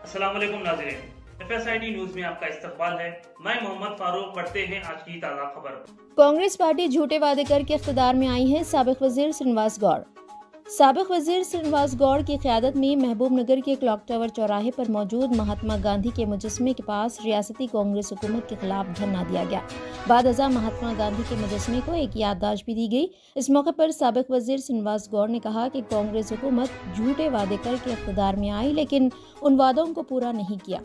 अस्सलाम वालेकुम नाज़रीन, FSID न्यूज में आपका इस्तकबाल है। मैं मोहम्मद फारूक। पढ़ते हैं आज की ताज़ा खबर। कांग्रेस पार्टी झूठे वादे करके इख्तिदार में आई है। साबिक वजीर श्रीनिवास गौड़ की क़यादत में महबूब नगर के क्लॉक टावर चौराहे पर मौजूद महात्मा गांधी के मुजस्मे के पास रियासती कांग्रेस हुकूमत के खिलाफ धरना दिया गया। बाद अज़ा महात्मा गांधी के मुजस्मे को एक याददाश्त भी दी गई। इस मौके पर साबिक वजीर श्रीनिवास गौड़ ने कहा कि कांग्रेस हुकूमत झूठे वादे करके इख्तिदार में आई, लेकिन उन वादों को पूरा नहीं किया।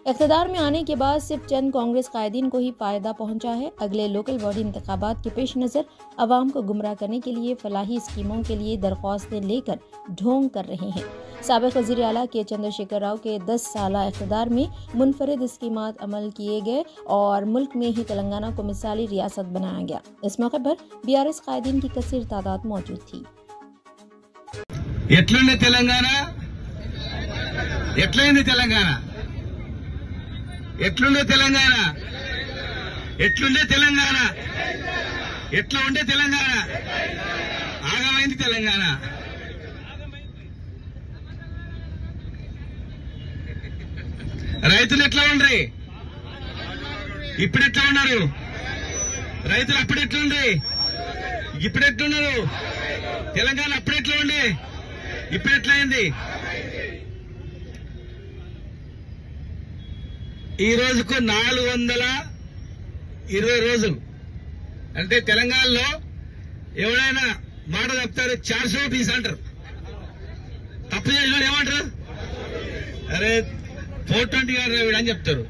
इख्तिदार में आने के बाद सिर्फ चंद कांग्रेस कायदीन को ही फायदा पहुंचा है। अगले लोकल बॉडी इंतखाबात के पेश नज़र अवाम को गुमराह करने के लिए फलाही स्कीमों के लिए दरख्वास्तें लेकर ढोंग कर रहे हैं। साबिक वज़ीर आला के चंद्रशेखर राव के 10 साला इख्तिदार में मुनफरिद स्कीमात अमल किए गए और मुल्क में ही तेलंगाना को मिसाली रियासत बनाया गया। इस मौके पर BRS कायदीन की कसीर तादाद मौजूद थी। ఎట్లుండే తెలంగాణ ఎట్లయింది తెలంగాణ ఎట్లుండే తెలంగాణ ఎట్లుండే తెలంగాణ ఎట్లా ఉండే తెలంగాణ ఆగమైంది తెలంగాణ రైతులు ఎట్లా ఉండ్రి ఇప్పుడు ఎట్లా ఉన్నారు రైతులు అప్పుడు ఎట్లుండ్రి ఇప్పుడు ఎట్లున్నారు తెలంగాణ అప్పుడు ఎట్లా ఉండే ఇప్పుడు ఎట్లయింది ఈ రోజుకు 420 రోజులు అంటే తెలంగాణలో ఎవరైనా మాట చెప్తారు 420 అంటారు తప్పు చేసిన ఏమంటారు అరే 420 గారు వీడు అని చెప్తారు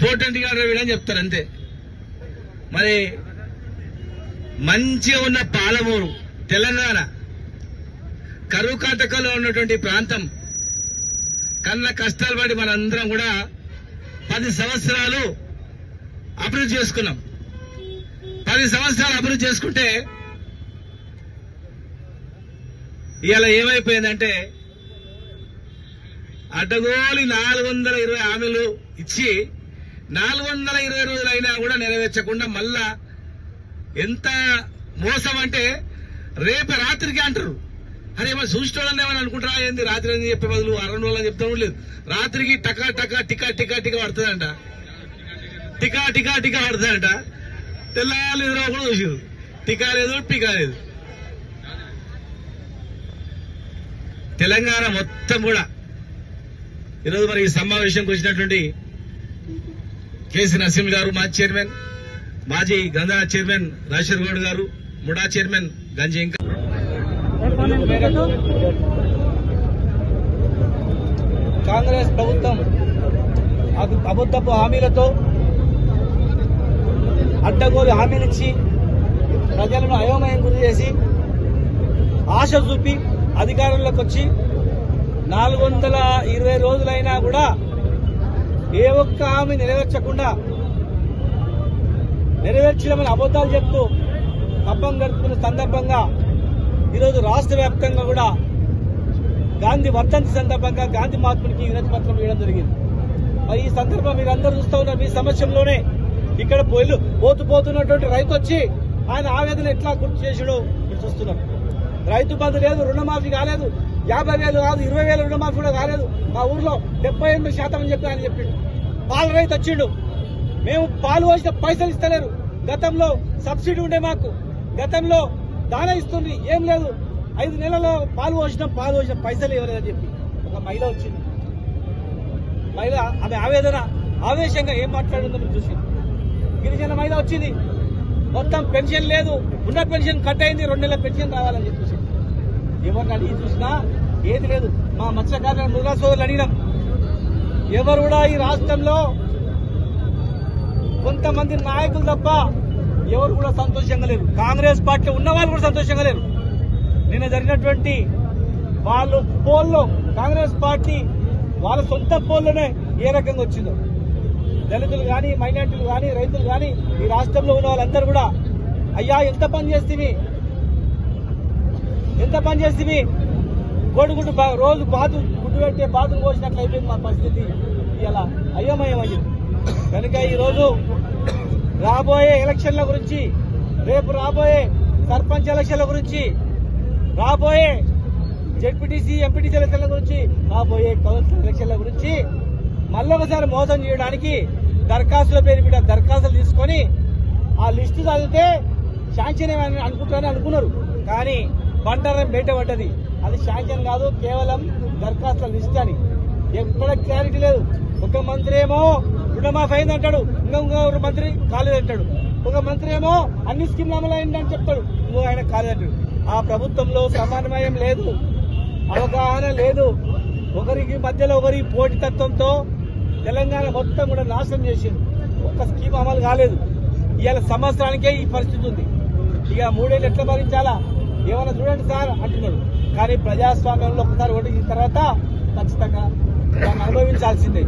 420 గారు వీడు అని చెప్తారు అంతే మరి మంచిగా ఉన్న పాలమూరు తెలంగాణ కరువు కాటకలో ఉన్నటువంటి ప్రాంతం కన్న కష్టాలు పడి మనందరం కూడా 10 సంవత్సరాలు అభివృద్ధి చేసుకున్నాం 10 సంవత్సరాలు అభివృద్ధి చేసుకుంటే ఇవాళ ఏమైపోయిందంటే అడ్డగోలి 420 హామీలు ఇచ్చి 420 రోజులైనా కూడా నెరవేర్చకుండా మళ్ళా ఎంత మోసం అంటే రేపు రాత్రికి అంటారు అరే ఏమో చూసుకోవాలని ఏమని అనుకుంటారా ఏంది రాత్రి అని చెప్పే బదులు 2 రోజులని చెప్తా లేదు రాత్రికి టకా టకా టికా టికా టికా పడుతుందంట టికా టికా టికా పడుతుందంట తెల్లాలి ఎదురు కూడా చూసారు టికా లేదు టికా లేదు తెలంగాణ మొత్తం కూడా ఈరోజు మరి ఈ సమావేశంకి వచ్చినటువంటి కేసీ నరసింహ గారు మాజీ చైర్మన్ మాజీ గంధా చైర్మన్ రాజశేఖర్ గౌడ్ గారు ముడా చైర్మన్ గంజి ఇంకా కాంగ్రెస్ ప్రభుత్వం అబద్ధపు హామీలతో అడ్డగోలు హామీలిచ్చి ప్రజలను అయోమయం గురి చేసి ఆశ చూపి అధికారంలోకి వచ్చి 420 రోజులైనా కూడా ఏ ఒక్క హామీ నెరవేర్చడమని అబద్దాలు చెప్తూ కప్పం గడుపుకున్న సందర్భంగా ఈరోజు రాష్ట్ర వ్యాప్తంగా కూడా గాంధీ వర్ధంతి సందర్భంగా గాంధీ మహాత్మునికి వినతి పత్రం ఇవ్వడం జరిగింది. మరి ఈ సందర్భం మీరందరూ చూస్తూ ఉన్నారు. మీ సమక్షంలోనే ఇక్కడ పోతున్నటువంటి రైతు వచ్చి ఆయన ఆవేదన ఎట్లా గుర్తు చేసాడో మీరు చూస్తున్నారు. రైతు బంధు లేదు, రుణమాఫీ కాలేదు, 50,000 కాదు 20,000 రుణమాఫీ కూడా కాలేదు. మా ఊర్లో 78% అని చెప్పి ఆయన చెప్పిండు. పాల రైతు వచ్చిండు, మేము పాలు పోసిన పైసలు ఇస్తలేరు, గతంలో సబ్సిడీ ఉండే మాకు, గతంలో దానా ఇస్తుంది ఏం లేదు, 5 నెలల్లో పాలు పోసిన పైసలు ఇవ్వలేదని చెప్పి ఒక మహిళ వచ్చింది. మహిళ ఆమె ఆవేదన ఆవేశంగా ఏం మాట్లాడిందో మీరు చూసి, గిరిజన మహిళ వచ్చింది, మొత్తం పెన్షన్ లేదు, ఉన్న పెన్షన్ కట్ అయింది, 2 నెలల పెన్షన్ రావాలని చెప్పేసి ఎవరిని అడిగి చూసినా ఏది లేదు. మా మత్స్యకారుల మృగా సోదరులు అడిగినాం, ఎవరు కూడా ఈ రాష్ట్రంలో కొంతమంది నాయకులు తప్ప ఎవరు కూడా సంతోషంగా లేరు. కాంగ్రెస్ పార్టీలో ఉన్న వాళ్ళు కూడా సంతోషంగా లేరు. నిన్న జరిగినటువంటి వాళ్ళు పోల్లో కాంగ్రెస్ పార్టీ వాళ్ళ సొంత పోల్లోనే ఏ రకంగా వచ్చిందో, దళితులు గాని, మైనార్టీలు గాని, రైతులు గాని, ఈ రాష్ట్రంలో ఉన్న వాళ్ళందరూ కూడా అయ్యా ఎంత పని చేస్తేవి కోడిగుడ్డు రోజు గుడ్డు పెట్టే బాతులు కోసినట్లు అయిపోయింది మా పరిస్థితి. ఇలా అయోమయమయ్యింది. కనుక ఈరోజు రాబోయే ఎలక్షన్ల గురించి, రేపు రాబోయే సర్పంచ్ ఎలక్షన్ల గురించి, రాబోయే జెడ్పీటీసీ ఎంపీటీసీ ఎలక్షన్ల గురించి మా రాబోయే కౌన్సిల్ ఎలక్షన్ల గురించి మళ్ళొకసారి మోసం చేయడానికి దరఖాస్తుల పేరు మీద దరఖాస్తులు తీసుకొని ఆ లిస్టు చదివితే శాంక్షన్ ఏమని అనుకున్నారు. కానీ బండారం బయట పడ్డది. అది శాంక్షన్ కాదు, కేవలం దరఖాస్తుల లిస్ట్ అని. ఎక్కడ క్లారిటీ లేదు. ఒక మంత్రి ఏమో రుణమాఫీ అయింది అంటాడు, ఇంకొక మంత్రి కాలేదంటాడు. ఒక మంత్రి ఏమో అన్ని స్కీమ్లు అమలు అయిందని చెప్తాడు, ఇంకో ఆయన కాలేదంటాడు. ఆ ప్రభుత్వంలో సమన్వయం లేదు, అవగాహన లేదు. ఒకరికి మధ్యలో ఒకరి పోటీతత్వంతో తెలంగాణ మొత్తం కూడా నాశనం చేసింది. ఒక్క స్కీమ్ అమలు కాలేదు. ఇవాళ సంవత్సరానికే ఈ పరిస్థితి ఉంది. ఇక 3 ఏళ్ళు ఎట్లా భరించాలా, ఏమైనా చూడండి సార్ అంటున్నారు. కానీ ప్రజాస్వామ్యంలో ఒకసారి ఓటించిన తర్వాత ఖచ్చితంగా దాన్ని అనుభవించాల్సిందే.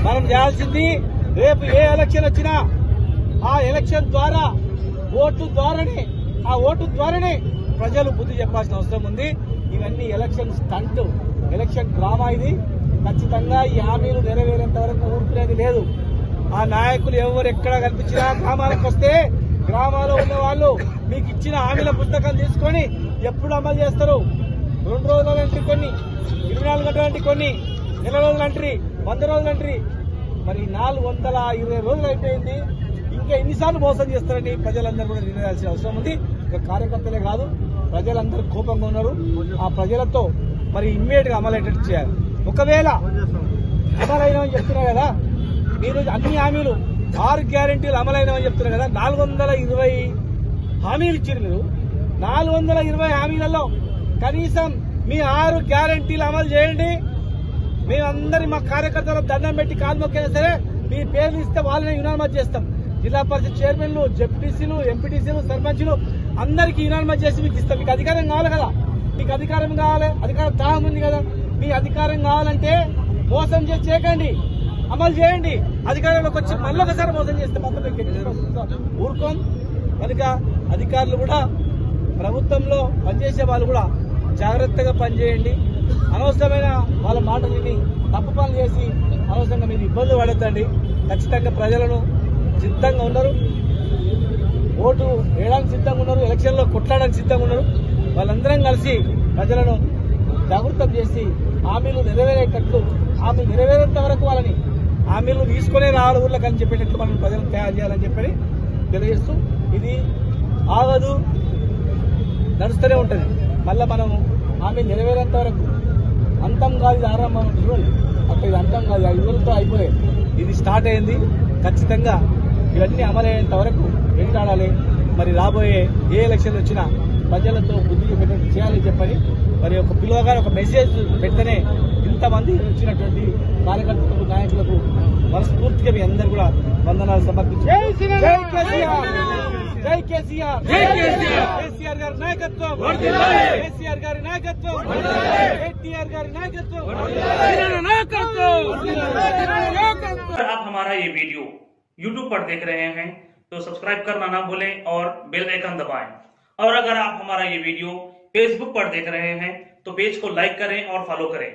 మనం చేయాల్సింది రేపు ఏ ఎలక్షన్ వచ్చినా ఆ ఎలక్షన్ ద్వారా ఆ ఓటు ద్వారానే ప్రజలు బుద్ధి చెప్పాల్సిన అవసరం ఉంది. ఇవన్నీ ఎలక్షన్ స్టంట్, ఎలక్షన్ డ్రామా. ఇది ఖచ్చితంగా ఈ హామీలు నెరవేరేంత వరకు ఊరుకునేది లేదు. ఆ నాయకులు ఎవరు ఎక్కడ కనిపించినా గ్రామాలకు వస్తే గ్రామాల్లో ఉన్న వాళ్ళు మీకు ఇచ్చిన హామీల పుస్తకం తీసుకొని ఎప్పుడు అమలు చేస్తారు? 2 రోజులు అంటే కొన్ని, 24 గంటలు అంటే కొన్ని, నెల రోజులు అంటారు, 100 రోజులు అంటారు. మరి 420 రోజులు అయిపోయింది. ఇంకా ఎన్నిసార్లు మోసం చేస్తారని ప్రజలందరూ కూడా నిర్ణయించాల్సిన అవసరం ఉంది. ఇక కార్యకర్తలే కాదు, ప్రజలందరూ కోపంగా ఉన్నారు. ఆ ప్రజలతో మరి ఇమ్మీడియట్ గా అమలయ్యేటట్టు చేయాలి. ఒకవేళ అమలైనవని చెప్తున్నారు కదా, మీరు అన్ని హామీలు 6 గ్యారెంటీలు అమలైనవని చెప్తున్నారు కదా, 420 హామీలు ఇచ్చారు మీరు. 420 హామీలలో కనీసం మీ 6 గ్యారెంటీలు అమలు చేయండి. మేమందరి మా కార్యకర్తలు దండం పెట్టి కాలు మొక్కైనా సరే మీ పేర్లు ఇస్తే వాళ్ళని యునానిమస్ చేస్తాం. జిల్లా పరిషత్ చైర్మన్లు, జెడ్పీటీసీలు, ఎంపీటీసీలు, సర్పంచ్లు అందరికీ యునానిమస్ చేసి మీకు ఇస్తాం. మీకు అధికారం కావాలి కదా, మీకు అధికారం కావాలి, అధికారం దాహం ఉంది కదా. మీ అధికారం కావాలంటే మోసం చేసి చేయకండి, అమలు చేయండి. అధికారంలోకి వచ్చి మళ్ళీ ఒకసారి మోసం చేస్తే మొత్తం ఊరుకోం. కనుక అధికారులు కూడా, ప్రభుత్వంలో పనిచేసే వాళ్ళు కూడా జాగ్రత్తగా పనిచేయండి. అనవసరమైన వాళ్ళ మాటలు విని తప్పు పనులు చేసి అనవసరంగా మీరు ఇబ్బందులు పడద్దండి. ఖచ్చితంగా ప్రజలను సిద్ధంగా ఉన్నారు, ఓటు వేయడానికి సిద్ధంగా ఉన్నారు, ఎలక్షన్లో కొట్లాడడానికి సిద్ధంగా ఉన్నారు. వాళ్ళందరం కలిసి ప్రజలను జాగృతం చేసి హామీలు నెరవేరేటట్లు, హామీలు నెరవేరేంత వరకు వాళ్ళని హామీలు తీసుకునే రావాలి ఊళ్ళకి అని చెప్పేటట్లు మనం ప్రజలను తయారు చేయాలని చెప్పని తెలియజేస్తూ, ఇది ఆగదు, నడుస్తూనే ఉంటుంది. మళ్ళా మనం హామీ నెరవేరేంత వరకు అంతం కాదు, ఇది ఆరంభం చూడండి. అక్కడ ఇది అంతం కాదు, 5 రోజులతో అయిపోయాయి. ఇది స్టార్ట్ అయింది. ఖచ్చితంగా ఇవన్నీ అమలయ్యేంత వరకు వెంటాడాలి. మరి రాబోయే ఏ ఎలక్షన్లు వచ్చినా ప్రజలతో బుద్ధి చెప్పేటట్టు చేయాలని చెప్పని మరి ఒక పిలువగా ఒక మెసేజ్ పెడితేనే ఇంతమంది వచ్చినటువంటి కార్యకర్తలకు, నాయకులకు మనస్ఫూర్తిగా మీ అందరూ కూడా వందనాలు సమర్పించారు. జై కేసీఆర్, కేసీఆర్ గారి నాయకత్వం, కేసీఆర్ గారి నాయకత్వం, కేటీఆర్ గారి నాయకత్వం. आप हमारा ये वीडियो YouTube पर देख रहे हैं तो सब्सक्राइब करना ना भूलें और बेल आइकन दबाएं। और अगर आप हमारा ये वीडियो Facebook पर देख रहे हैं तो पेज को लाइक करें और फॉलो करें।